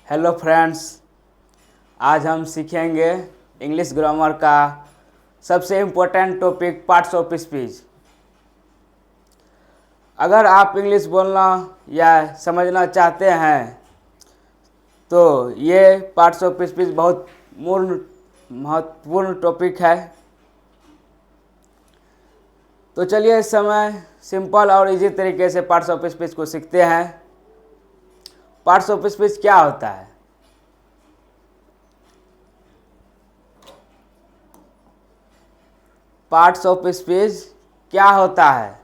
Hello friends, आज हम सीखेंगे इंग्लिश ग्रामर का सबसे important topic parts of speech. अगर आप इंग्लिश बोलना या समझना चाहते हैं तो ये पार्ट्स ऑफ स्पीच बहुत महत्वपूर्ण टॉपिक है। तो चलिए इस समय सिंपल और इजी तरीके से पार्ट्स ऑफ स्पीच को सीखते हैं। पार्ट्स ऑफ स्पीच क्या होता है? पार्ट्स ऑफ स्पीच क्या होता है?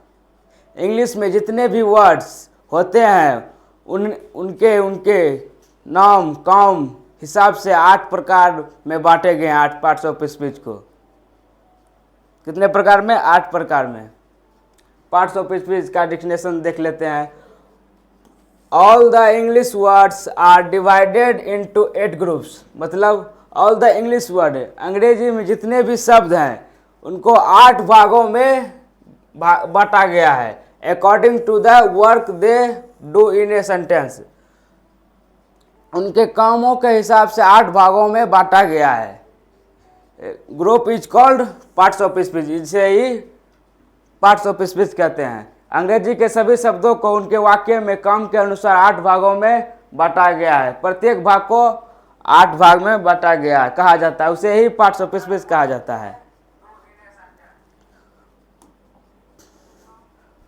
इंग्लिश में जितने भी वर्ड्स होते हैं उनके नाम काम हिसाब से 8 प्रकार में बांटे गए हैं। 8 पार्ट्स ऑफ स्पीच को कितने प्रकार में? 8 प्रकार में। पार्ट्स ऑफ स्पीच का डिफिनेशन देख लेते हैं। All the English words are divided into 8 groups. मतलब ऑल द इंग्लिश वर्ड, अंग्रेजी में जितने भी शब्द हैं उनको 8 भागों में बांटा गया है according to the work they do in a sentence. उनके कामों के हिसाब से 8 भागों में बांटा गया है। Group is called parts of speech. इसे ही पार्ट्स ऑफ स्पीच कहते हैं। अंग्रेजी के सभी शब्दों को उनके वाक्य में काम के अनुसार 8 भागों में बांटा गया है। प्रत्येक भाग को 8 भाग में बांटा गया है कहा जाता है, उसे ही पार्ट्स ऑफ स्पीच कहा जाता है।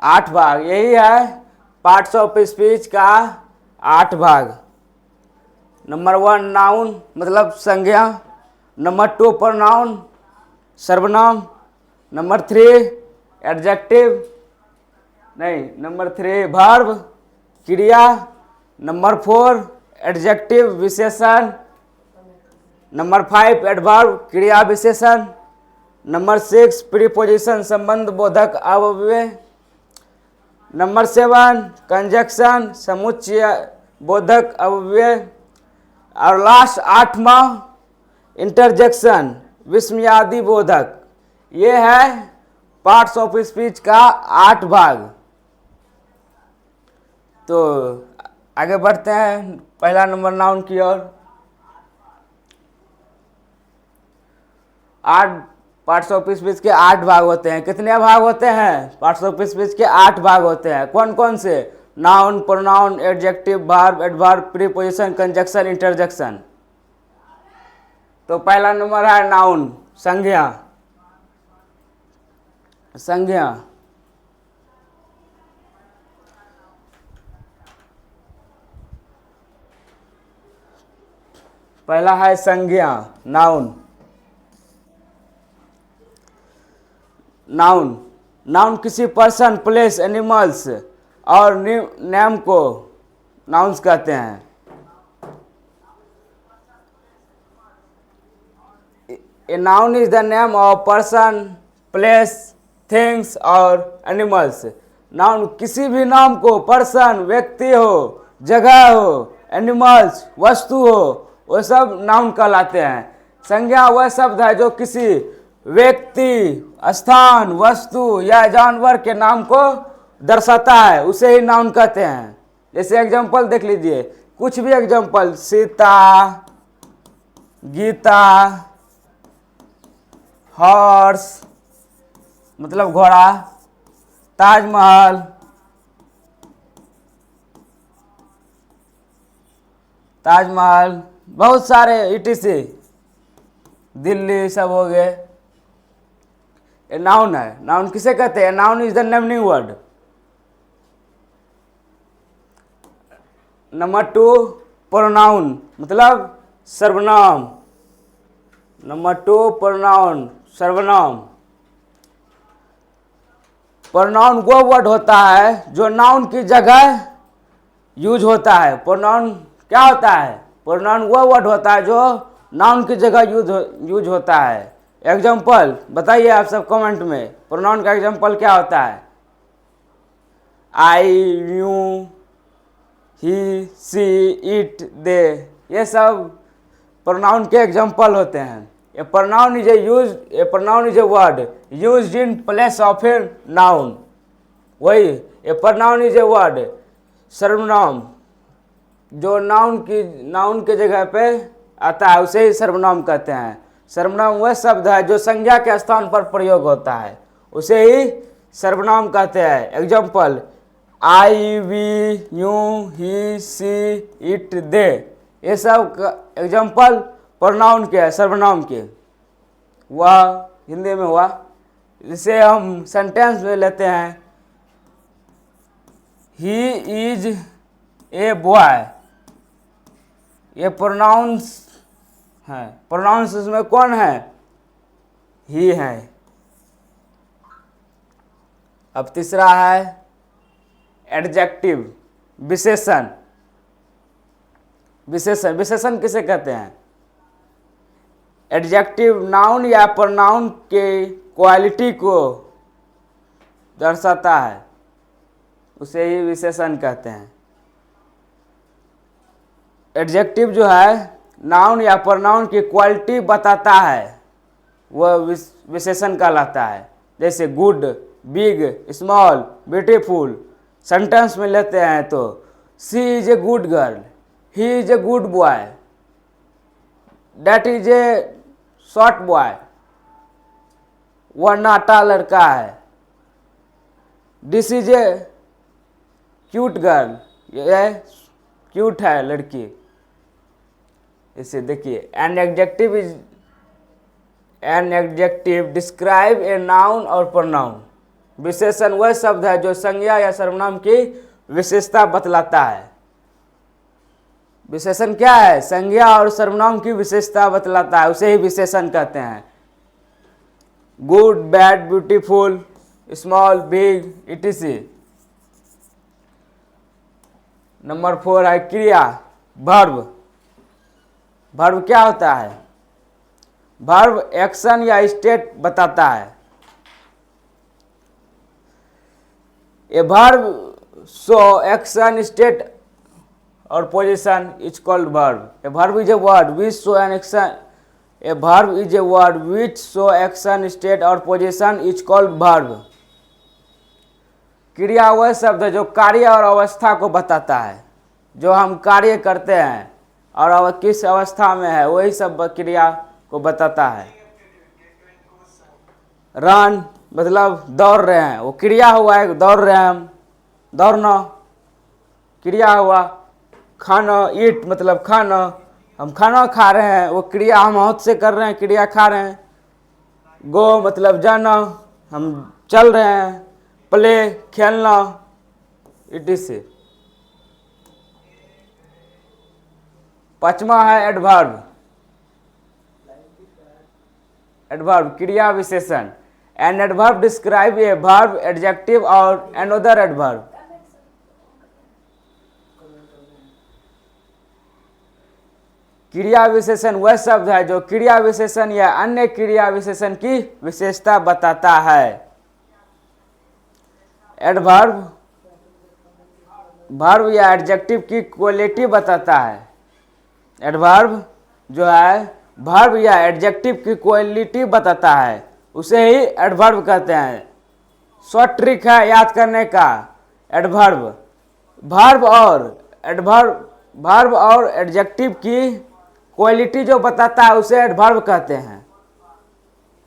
8 भाग, यही है पार्ट्स ऑफ स्पीच का 8 भाग। नंबर 1 नाउन मतलब संज्ञा। नंबर 2 प्रोनाउन सर्वनाम। नंबर 3 एडजेक्टिव नंबर 3 वर्ब क्रिया। नंबर 4 एडजेक्टिव विशेषण। नंबर 5 एडवर्ब क्रिया विशेषण। नंबर 6 प्रीपोजिशन संबंध बोधक अव्यय। नंबर 7 कंजक्शन समुच्चय बोधक अव्यय। और लास्ट 8वां इंटरजेक्शन विस्मयादि बोधक। ये है पार्ट्स ऑफ स्पीच का 8 भाग। तो आगे बढ़ते हैं पहला नंबर नाउन की ओर। 8 पार्ट्स ऑफ स्पीच के 8 भाग होते हैं। कितने भाग होते हैं? पार्ट्स ऑफ स्पीच के 8 भाग होते हैं। कौन कौन से? Noun, pronoun, adjective, verb, adverb, preposition, conjunction, interjection. तो पहला नंबर है नाउन, संज्ञा। संज्ञा पहला है संज्ञा, नाउन। नाउन नाउन किसी पर्सन, प्लेस, एनिमल्स और नेम को नाउन्स कहते हैं। A noun is the name of person, place, things और एनिमल्स। नाउन किसी भी नाम को, पर्सन व्यक्ति हो, जगह हो, एनिमल्स वस्तु हो, वो सब नाउन कहलाते हैं। संज्ञा वह शब्द है जो किसी व्यक्ति, स्थान, वस्तु या जानवर के नाम को दर्शाता है, उसे ही नाउन कहते हैं। जैसे एग्जांपल देख लीजिए, कुछ भी एग्जांपल, सीता, गीता, हॉर्स मतलब घोड़ा, ताजमहल, बहुत सारे ETC, दिल्ली सब हो गए। ये नाउन है। नाउन किसे कहते हैं? Noun is the naming word. Number 2 pronoun मतलब सर्वनाम। नंबर 2 प्रोनाउन सर्वनाम। प्रोनाउन वो वर्ड होता है जो नाउन की जगह यूज होता है। प्रोनाउन क्या होता है? प्रोनाउन वो वर्ड होता है जो नाउन की जगह यूज होता है। एग्जाम्पल बताइए आप सब कमेंट में, प्रोनाउन का एग्जाम्पल क्या होता है? आई, you, he, she, it, they, ये सब प्रोनाउन के एग्जाम्पल होते हैं। A pronoun is a word used in place of a noun. वही a pronoun is a word सर्वनाम जो नाउन के जगह पे आता है उसे ही सर्वनाम कहते हैं। सर्वनाम वह शब्द है जो संज्ञा के स्थान पर प्रयोग होता है, उसे ही सर्वनाम कहते हैं। Example, I, we, you, he, she, it, they, ये सब एग्जाम्पल प्रोनाउन के है, सर्वनाम के। वह हिंदी में हुआ। इसे हम सेंटेंस में लेते हैं, ही इज ए बॉय, ये प्रोनाउंस है। प्रोनाउंस इसमें कौन है? ही है। अब तीसरा है एडजेक्टिव, विशेषण। विशेषण किसे कहते हैं? एडजेक्टिव नाउन या प्रोनाउन के क्वालिटी को दर्शाता है, उसे ही विशेषण कहते हैं। एडजेक्टिव जो है नाउन या प्रोनाउन की क्वालिटी बताता है, वह विशेषण कहलाता है। जैसे good, big, small, beautiful. Sentence में लेते हैं तो she is a good girl, he is a good boy, that is a short boy, वह नाटा लड़का है। This is a cute girl, यह क्यूट है लड़की। इसे देखिए, an adjective describe a noun और प्रोनाउन। विशेषण वह शब्द है जो संज्ञा या सर्वनाम की विशेषता बतलाता है। विशेषण क्या है? संज्ञा और सर्वनाम की विशेषता बतलाता है, उसे ही विशेषण कहते हैं। Good, bad, beautiful, small, big, etc.. Number 4 है क्रिया, वर्ब। वर्ब क्या होता है? वर्ब एक्शन या स्टेट बताता है। A verb show action, state और position is called verb. A verb is a word which show an action. A verb is a word which show action, state और position is called verb. क्रिया वह शब्द है जो कार्य और अवस्था को बताता है, जो हम कार्य करते हैं और अब किस अवस्था में है, वही सब क्रिया को बताता है। रन मतलब दौड़ रहे हैं, वो क्रिया हुआ है, दौड़ रहे हैं हम, दौड़ना क्रिया हुआ। खाना, ईट मतलब खाना, हम खाना खा रहे हैं, वो क्रिया हम हाथ से कर रहे हैं, क्रिया खा रहे हैं। गो मतलब जाना, हम चल रहे हैं। प्ले खेलना, इटीसी। पांचवा है एडवर्ब। एडवर्ब क्रिया विशेषण। An adverb describe a verb, adjective और अनदर एडवर्ब। क्रिया विशेषण वह शब्द है जो क्रिया विशेषण या अन्य क्रिया विशेषण की विशेषता बताता है। एडवर्ब वर्ब या एडजेक्टिव की क्वालिटी बताता है। एडवर्ब जो है वर्ब या एडजेक्टिव की क्वालिटी बताता है, उसे ही एडवर्ब कहते हैं। शॉर्ट ट्रिक है याद करने का। एडवर्ब वर्ब और एडजेक्टिव की क्वालिटी जो बताता है उसे एडवर्ब कहते हैं।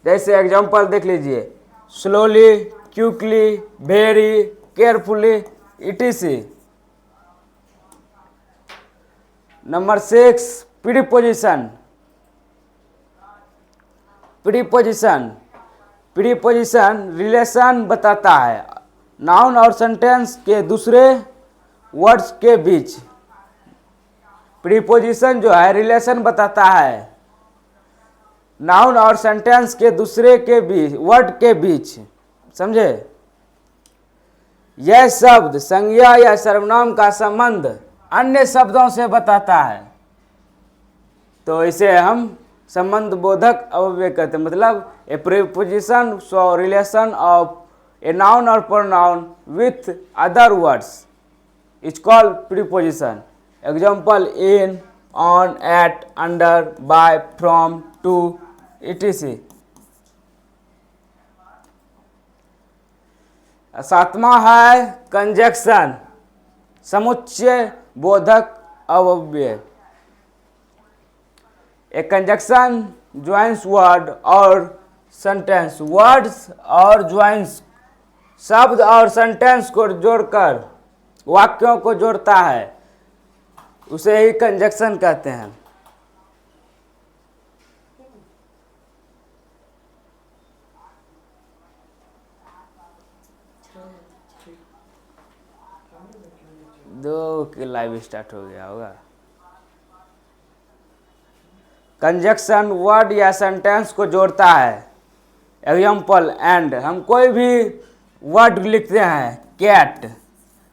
जैसे एग्जांपल देख लीजिए, slowly, quickly, very, carefully, etc.. Number 6 preposition. Preposition relation बताता है नाउन और सेंटेंस के दूसरे वर्ड्स के बीच। प्रीपोजिशन जो है रिलेशन बताता है नाउन और सेंटेंस के दूसरे के बीच, वर्ड के बीच। समझे? यह शब्द संज्ञा या सर्वनाम का संबंध अन्य शब्दों से बताता है, तो इसे हम संबंध बोधक अव्यय कहते हैं। मतलब a preposition show relation of a noun और pronoun with other words is called preposition. Example in, on, at, under, by, from, to, etc. 7वां है कंजक्शन, समुच्चय बोधक अव्यय। ए कंजक्शन ज्वाइंस वर्ड और सेंटेंस, वर्ड्स और ज्वाइंस शब्द और सेंटेंस को जोड़कर वाक्यों को जोड़ता है, उसे ही कंजक्शन कहते हैं। दो के लाइव स्टार्ट हो गया होगा। कंजक्शन वर्ड या सेंटेंस को जोड़ता है। एग्जाम्पल एंड, हम कोई भी वर्ड लिखते हैं, कैट,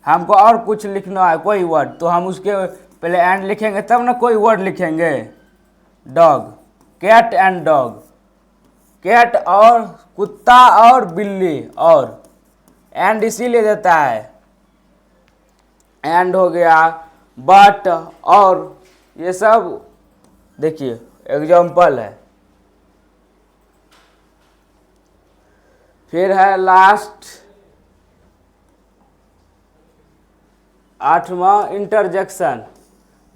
हमको और कुछ लिखना है कोई वर्ड, तो हम उसके पहले एंड लिखेंगे तब ना कोई वर्ड लिखेंगे। Dog, cat and dog, cat और कुत्ता और बिल्ली, और एंड इसीलिए देता है। एंड हो गया, बट, और, ये सब देखिए एग्जाम्पल है। फिर है लास्ट 8वां इंटरजेक्शन,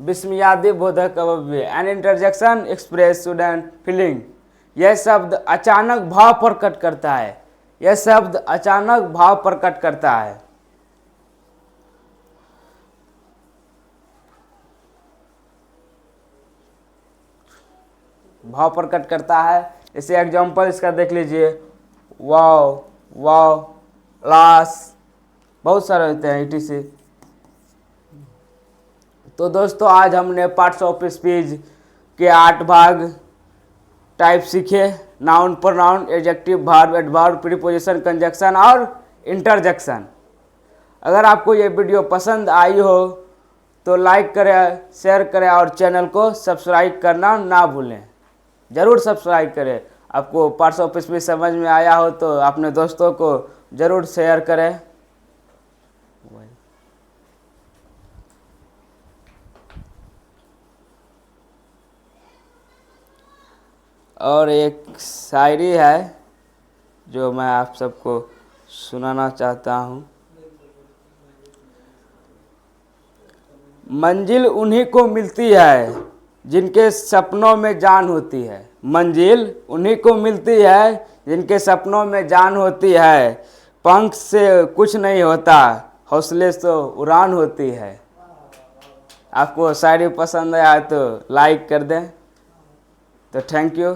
विस्मयादि बोधक अव्यय। An interjection express sudden feeling. यह शब्द अचानक भाव प्रकट करता है, यह शब्द अचानक भाव प्रकट करता है। भाव प्रकट करता है। इसे एग्जाम्पल इसका देख लीजिए, वाओ, वाओ, लास, बहुत सारे होते हैं etc। तो दोस्तों आज हमने पार्ट्स ऑफ स्पीच के 8 भाग टाइप सीखे, noun, pronoun, adjective, verb, adverb, preposition, conjunction और इंटरजेक्शन। अगर आपको ये वीडियो पसंद आई हो तो लाइक करें, शेयर करें और चैनल को सब्सक्राइब करना ना भूलें। ज़रूर सब्सक्राइब करें। आपको पार्ट्स ऑफ स्पीच समझ में आया हो तो अपने दोस्तों को ज़रूर शेयर करें। और एक शायरी है जो मैं आप सबको सुनाना चाहता हूँ। मंजिल उन्हीं को मिलती है जिनके सपनों में जान होती है। मंजिल उन्हीं को मिलती है जिनके सपनों में जान होती है। पंख से कुछ नहीं होता, हौसले से उड़ान होती है। आपको शायरी पसंद आया तो लाइक कर दें। तो थैंक यू।